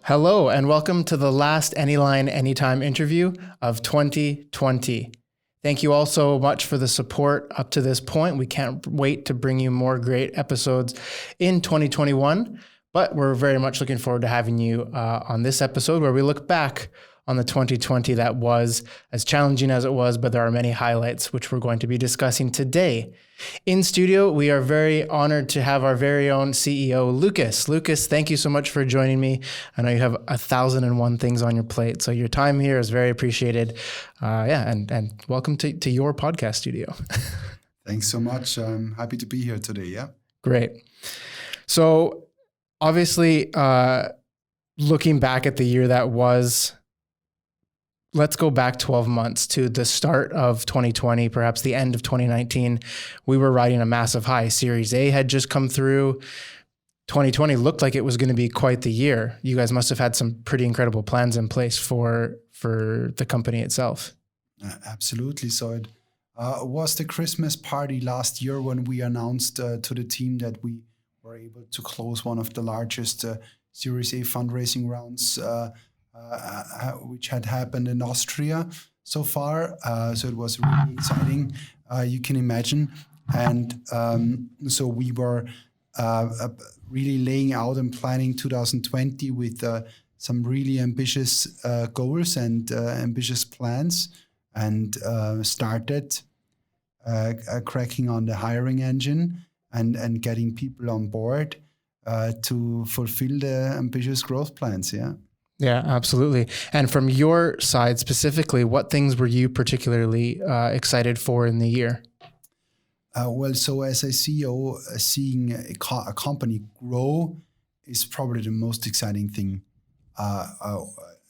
Hello, and welcome to the last Anyline Anytime interview of 2020. Thank you all so much for the support up to this point. We can't wait to bring you more great episodes in 2021, but we're very much looking forward to having you on this episode where we look back on the 2020 that was, as challenging as it was, but there are many highlights which we're going to be discussing today. In studio, we are very honored to have our very own CEO, Lukas. Lukas, thank you so much for joining me. I know you have 1,001 things on your plate, so your time here is very appreciated. And welcome to your podcast studio. Thanks so much. I'm happy to be here today, yeah? Great. So obviously, looking back at the year that was, let's go back 12 months to the start of 2020, perhaps the end of 2019. We were riding a massive high. Series A had just come through. 2020 looked like it was going to be quite the year. You guys must have had some pretty incredible plans in place for the company itself. Absolutely. So it was the Christmas party last year when we announced to the team that we were able to close one of the largest Series A fundraising rounds which had happened in Austria so far. So it was really exciting, you can imagine. And so we were really laying out and planning 2020 with some really ambitious goals and ambitious plans, and started cracking on the hiring engine and getting people on board to fulfill the ambitious growth plans, yeah. Yeah, absolutely. And from your side specifically, what things were you particularly excited for in the year? So as a CEO, seeing a company grow is probably the most exciting thing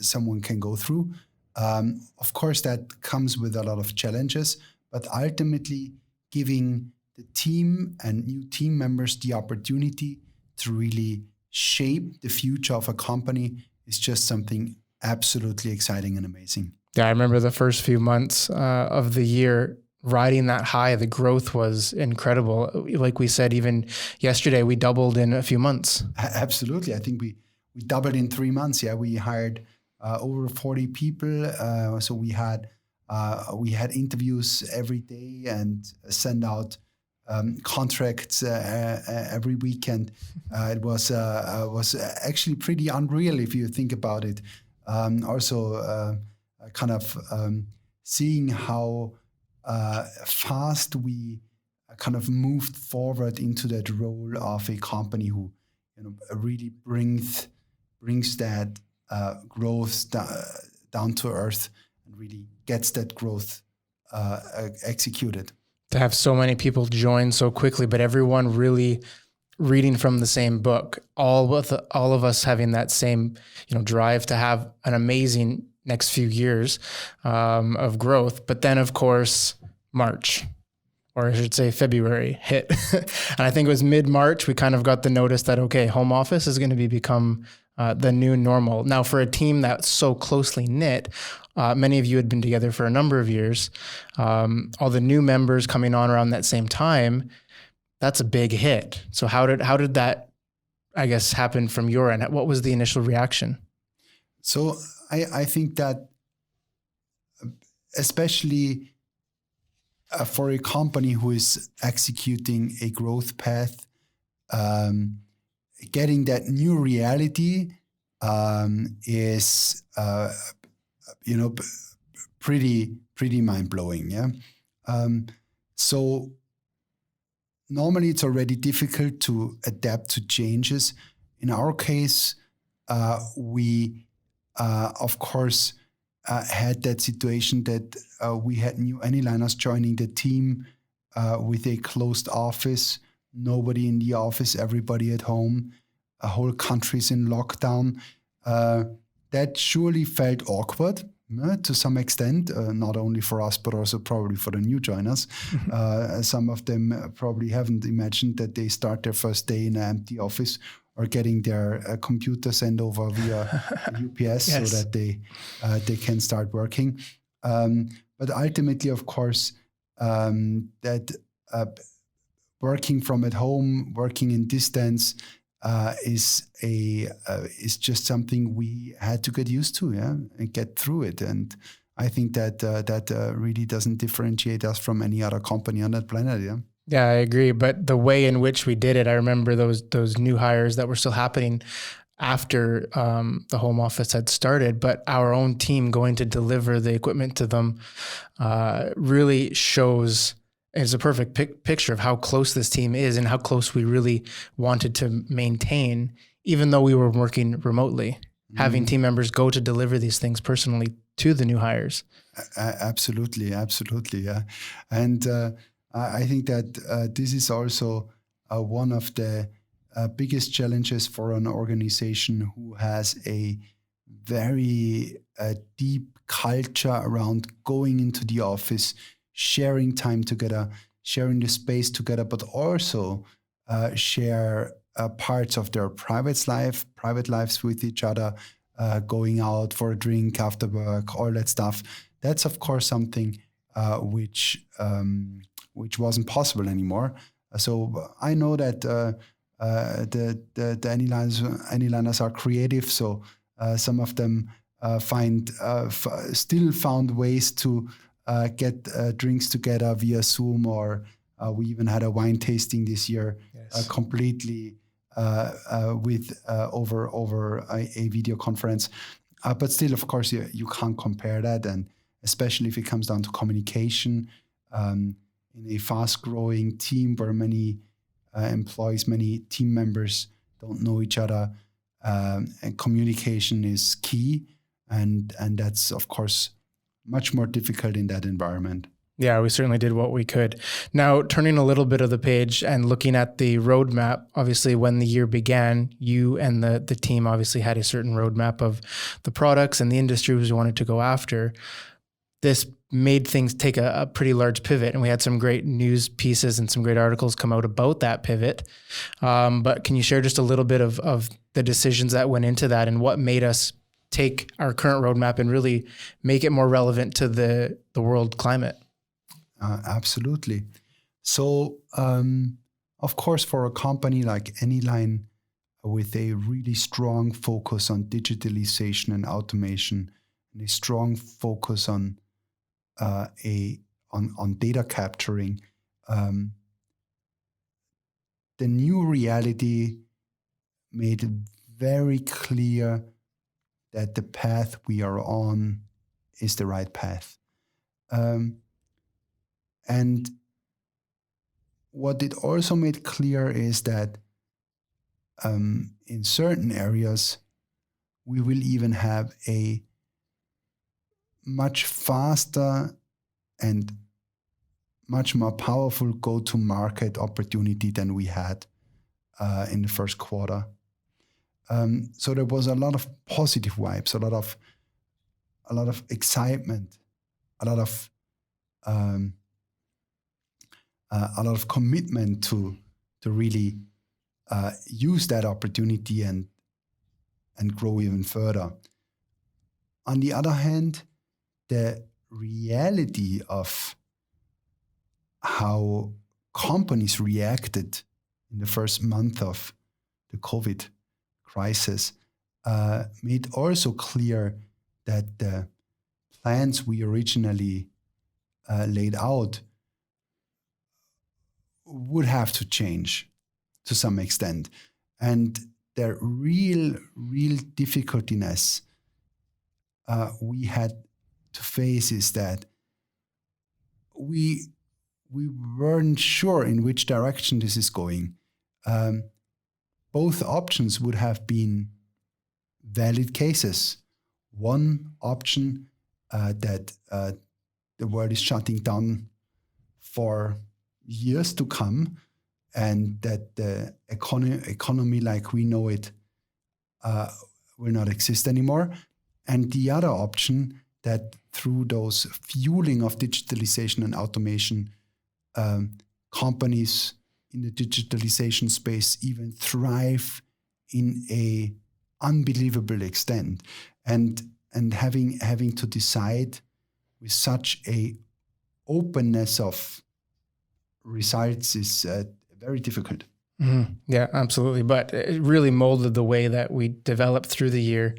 someone can go through. Of course, that comes with a lot of challenges, but ultimately giving the team and new team members the opportunity to really shape the future of a company is just something absolutely exciting and amazing. Yeah, I remember the first few months of the year riding that high. The growth was incredible. Like we said, even yesterday, we doubled in a few months. Absolutely. I think we doubled in 3 months. Yeah, we hired over 40 people. So we had interviews every day and send out contracts every weekend. It was actually pretty unreal if you think about it. Seeing how fast we kind of moved forward into that role of a company who, really brings that growth down to earth and really gets that growth executed. To have so many people join so quickly, but everyone really reading from the same book, all of us having that same, drive to have an amazing next few years of growth. But then, of course, March, or I should say February, hit. And I think it was mid-March, we kind of got the notice that, okay, home office is going to become the new normal. Now, for a team that's so closely knit, many of you had been together for a number of years. All the new members coming on around that same time, that's a big hit. So how did that, I guess, happen from your end? What was the initial reaction? So I think that especially for a company who is executing a growth path, getting that new reality is pretty mind-blowing, yeah. So normally it's already difficult to adapt to changes. In our case, we of course had that situation that we had new Anyliners joining the team with a closed office, nobody in the office, everybody at home, a whole country's in lockdown. That surely felt awkward to some extent, not only for us, but also probably for the new joiners. Some of them probably haven't imagined that they start their first day in an empty office or getting their computer sent over via UPS so that they can start working. But ultimately, of course, that working from at home, working in distance, is just something we had to get used to, and get through it. And I think that really doesn't differentiate us from any other company on that planet. Yeah. Yeah, I agree. But the way in which we did it, I remember those new hires that were still happening after the home office had started, but our own team going to deliver the equipment to them really shows, is a perfect picture of how close this team is and how close we really wanted to maintain, even though we were working remotely, having team members go to deliver these things personally to the new hires. Absolutely. Yeah. And I think that this is also one of the biggest challenges for an organization who has a very deep culture around going into the office, sharing time together, sharing the space together, but also share parts of their private lives with each other, going out for a drink after work, all that stuff. That's of course something which wasn't possible anymore. So I know that the Anyliners are creative. So some of them still found ways to get drinks together via Zoom, or we even had a wine tasting this year, completely over a video conference. But still, of course, you can't compare that, and especially if it comes down to communication in a fast-growing team where many employees, many team members don't know each other, and communication is key, and that's of course much more difficult in that environment. Yeah, we certainly did what we could. Now, turning a little bit of the page and looking at the roadmap, obviously when the year began, you and the team obviously had a certain roadmap of the products and the industries we wanted to go after. This made things take a pretty large pivot, and we had some great news pieces and some great articles come out about that pivot. But can you share just a little bit of the decisions that went into that and what made us take our current roadmap and really make it more relevant to the world climate? Absolutely. So, of course, for a company like Anyline, with a really strong focus on digitalization and automation, and a strong focus on data capturing, the new reality made it very clear that the path we are on is the right path. And what it also made clear is that in certain areas, we will even have a much faster and much more powerful go-to-market opportunity than we had in the first quarter. So there was a lot of positive vibes, a lot of excitement, a lot of commitment to really use that opportunity and grow even further. On the other hand, the reality of how companies reacted in the first month of the COVID crisis made also clear that the plans we originally laid out would have to change to some extent. And the real difficultiness we had to face is that we weren't sure in which direction this is going. Both options would have been valid cases. One option that the world is shutting down for years to come, and that the economy like we know it will not exist anymore. And the other option that through those fueling of digitalization and automation, companies in the digitalization space even thrive in a unbelievable extent. And having to decide with such a openness of results is very difficult. Yeah, absolutely. But it really molded the way that we developed through the year,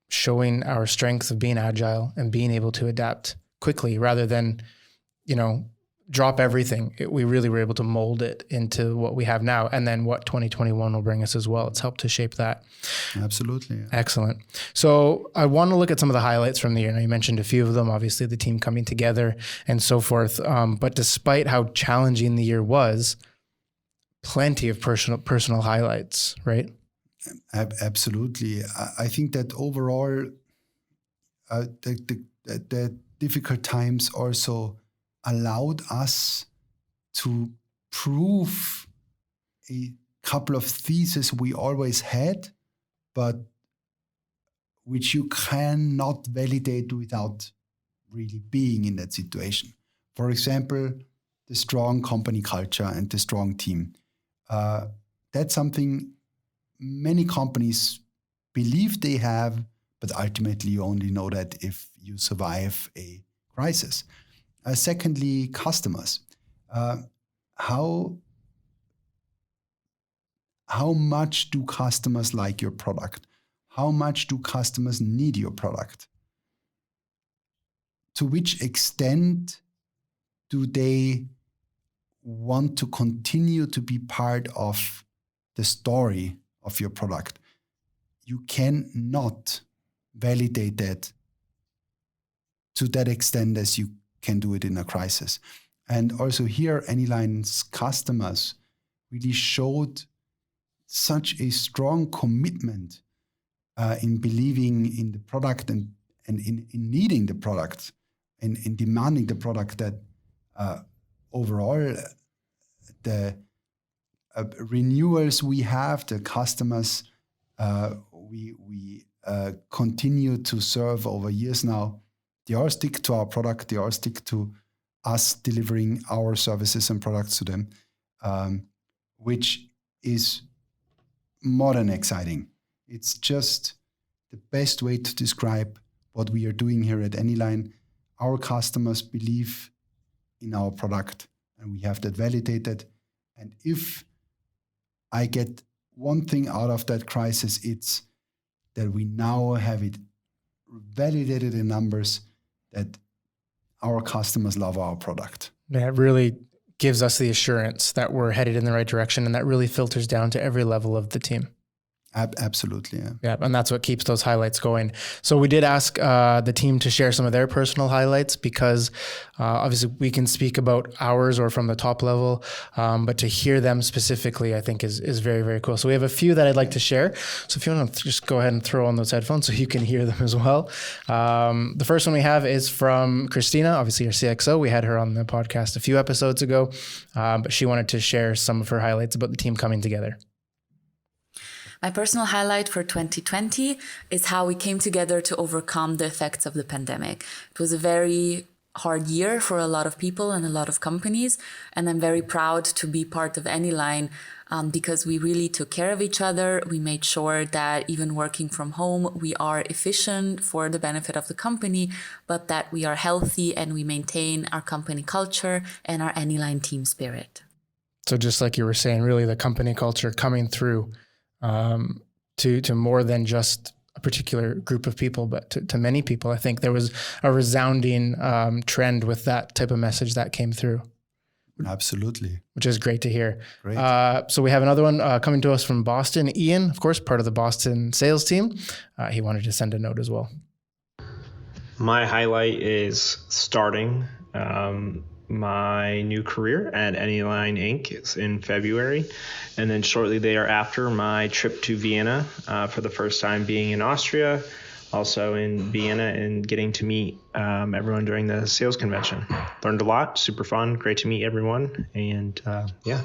showing our strengths of being agile and being able to adapt quickly rather than, drop everything. We really were able to mold it into what we have now, and then what 2021 will bring us as well. It's helped to shape that. Absolutely. Yeah. Excellent. So I want to look at some of the highlights from the year. Now, you mentioned a few of them, obviously the team coming together and so forth. But despite how challenging the year was, plenty of personal highlights, right? Absolutely. I think that overall, the difficult times also allowed us to prove a couple of theses we always had, but which you cannot validate without really being in that situation. For example, the strong company culture and the strong team. That's something many companies believe they have, but ultimately you only know that if you survive a crisis. Secondly, customers. How much do customers like your product? How much do customers need your product? To which extent do they want to continue to be part of the story of your product? You cannot validate that to that extent as you can do it in a crisis. And also here, Anyline's customers really showed such a strong commitment in believing in the product and in needing the product and in demanding the product that overall the renewals we have, the customers we continue to serve over years now, they all stick to our product, they all stick to us delivering our services and products to them, which is more than exciting. It's just the best way to describe what we are doing here at Anyline. Our customers believe in our product and we have that validated. And if I get one thing out of that crisis, it's that we now have it validated in numbers that our customers love our product. Yeah, it really gives us the assurance that we're headed in the right direction, and that really filters down to every level of the team. Absolutely. Yeah. Yeah. And that's what keeps those highlights going. So we did ask the team to share some of their personal highlights because obviously we can speak about ours or from the top level, but to hear them specifically, I think is very, very cool. So we have a few that I'd like to share. So if you want to just go ahead and throw on those headphones so you can hear them as well. The first one we have is from Christina, obviously our CXO. We had her on the podcast a few episodes ago, but she wanted to share some of her highlights about the team coming together. My personal highlight for 2020 is how we came together to overcome the effects of the pandemic. It was a very hard year for a lot of people and a lot of companies, and I'm very proud to be part of Anyline because we really took care of each other. We made sure that even working from home, we are efficient for the benefit of the company, but that we are healthy and we maintain our company culture and our Anyline team spirit. So just like you were saying, really the company culture coming through to more than just a particular group of people, but to many people. I think there was a resounding trend with that type of message that came through. Absolutely. Which is great to hear. Great. So we have another one coming to us from Boston. Ian, of course, part of the Boston sales team. He wanted to send a note as well. My highlight is starting my new career at Anyline Inc. in February. And then shortly thereafter, my trip to Vienna for the first time being in Austria, also in Vienna, and getting to meet everyone during the sales convention. Learned a lot, super fun, great to meet everyone. And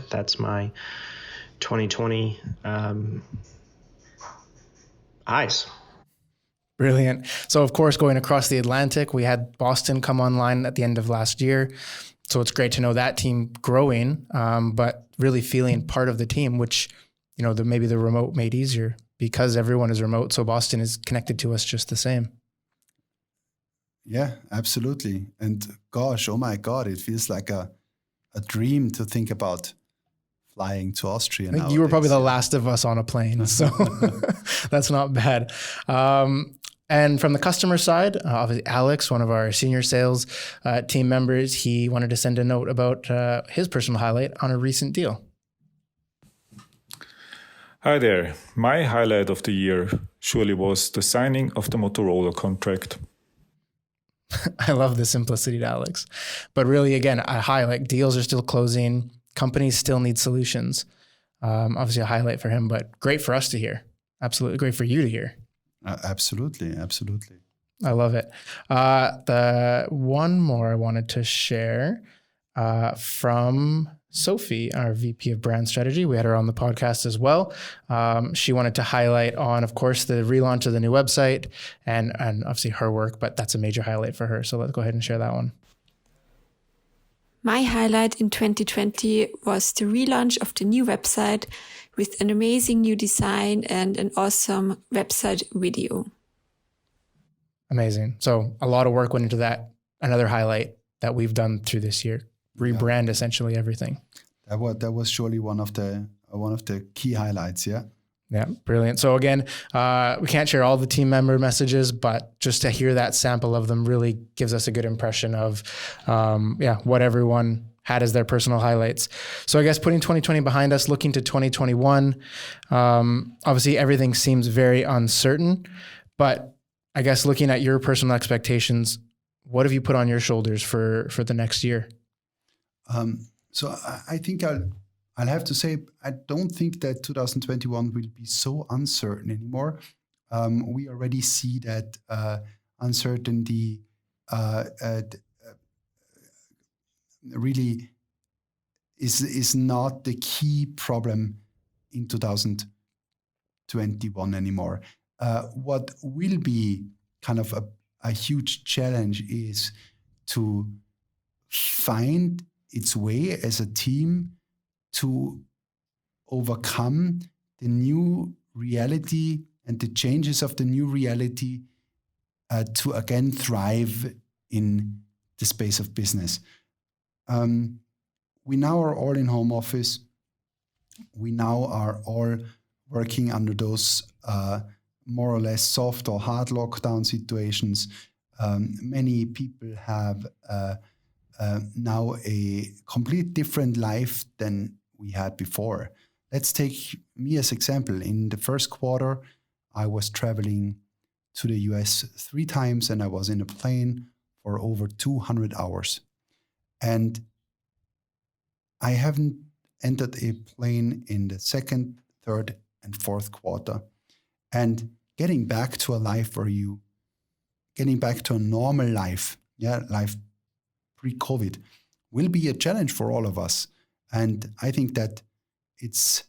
that's my 2020 highs. Brilliant. So of course, going across the Atlantic, we had Boston come online at the end of last year. So it's great to know that team growing, but really feeling part of the team, which, maybe the remote made easier because everyone is remote. So Boston is connected to us just the same. Yeah, absolutely. And gosh, oh my God, it feels like a dream to think about flying to Austria. I think you were probably the last of us on a plane, so that's not bad. And from the customer side, obviously Alex, one of our senior sales team members, he wanted to send a note about his personal highlight on a recent deal. Hi there. My highlight of the year surely was the signing of the Motorola contract. I love the simplicity to Alex. But really, again, a highlight. Deals are still closing. Companies still need solutions. Obviously a highlight for him, but great for us to hear. Absolutely great for you to hear. Absolutely. I love it. The one more I wanted to share from Sophie, our VP of Brand Strategy. We had her on the podcast as well. She wanted to highlight on, of course, the relaunch of the new website and obviously her work, but that's a major highlight for her. So let's go ahead and share that one. My highlight in 2020 was the relaunch of the new website with an amazing new design and an awesome website video. Amazing. So a lot of work went into that. Another highlight that we've done through this year. Rebrand essentially everything. That was surely one of the key highlights. Yeah. Yeah, brilliant. So again, we can't share all the team member messages, but just to hear that sample of them really gives us a good impression of, what everyone had as their personal highlights. So I guess putting 2020 behind us, looking to 2021, obviously everything seems very uncertain, but I guess looking at your personal expectations, what have you put on your shoulders for the next year? So I think I'll have to say, I don't think that 2021 will be so uncertain anymore. We already see that uncertainty really is not the key problem in 2021 anymore. What will be kind of a huge challenge is to find its way as a team to overcome the new reality and the changes of the new reality to again thrive in the space of business. We now are all in home office. We now are all working under those more or less soft or hard lockdown situations. Many people have now a complete different life than we had before. Let's take me as example. In the first quarter, I was traveling to the US 3 times and I was in a plane for over 200 hours. And I haven't entered a plane in the second, third, and fourth quarter. And getting back to a life getting back to a normal life, life pre-COVID, will be a challenge for all of us. And I think that it's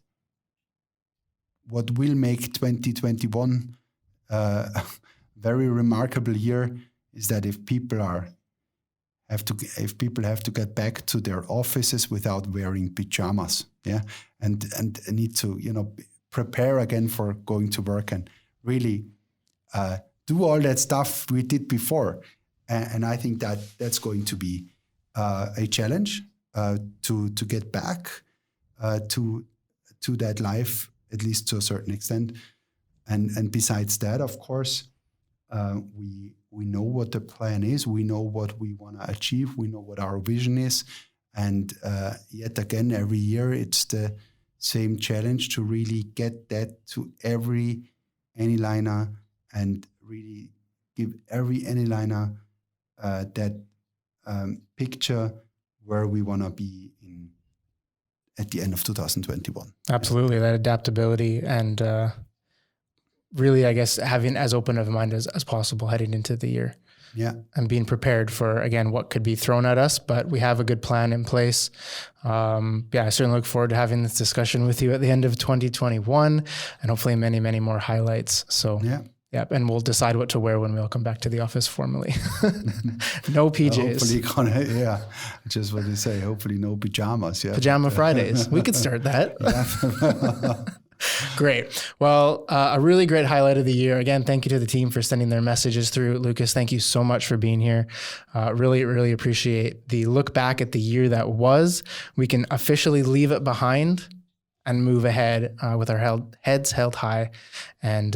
what will make 2021 a very remarkable year is that if people have to get back to their offices without wearing pajamas, and need to prepare again for going to work and really do all that stuff we did before, and I think that that's going to be a challenge to get back to that life, at least to a certain extent. And besides that, of course, we know what the plan is. We know what we want to achieve. We know what our vision is. And yet again, every year, it's the same challenge to really get that to every Anyliner and really give every Anyliner that picture where we want to be at the end of 2021. Absolutely, that adaptability and really, I guess, having as open of a mind as possible heading into the year. Yeah. And being prepared for, again, what could be thrown at us, but we have a good plan in place. I certainly look forward to having this discussion with you at the end of 2021 and hopefully many, many more highlights. So, and we'll decide what to wear when we all come back to the office formally. No PJs. Hopefully, just what they say, hopefully no pajamas. Yeah. Pajama Fridays. We could start that. Great. Well, a really great highlight of the year. Again, thank you to the team for sending their messages through. Lukas, thank you so much for being here. Really, really appreciate the look back at the year that was. We can officially leave it behind and move ahead with our heads held high. And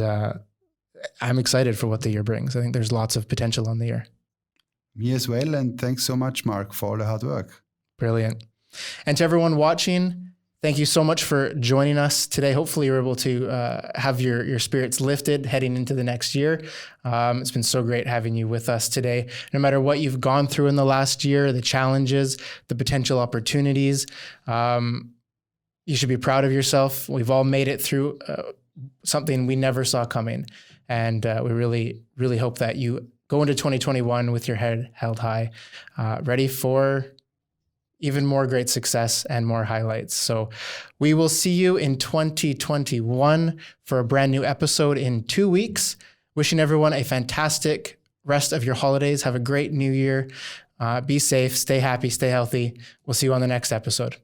I'm excited for what the year brings. I think there's lots of potential on the year. Me as well. And thanks so much, Marc, for all the hard work. Brilliant. And to everyone watching, thank you so much for joining us today. Hopefully you're able to have your spirits lifted heading into the next year. It's been so great having you with us today. No matter what you've gone through in the last year, the challenges, the potential opportunities, you should be proud of yourself. We've all made it through something we never saw coming. And we really, really hope that you go into 2021 with your head held high, ready for even more great success and more highlights. So we will see you in 2021 for a brand new episode in 2 weeks. Wishing everyone a fantastic rest of your holidays. Have a great new year. Be safe, stay happy, stay healthy. We'll see you on the next episode.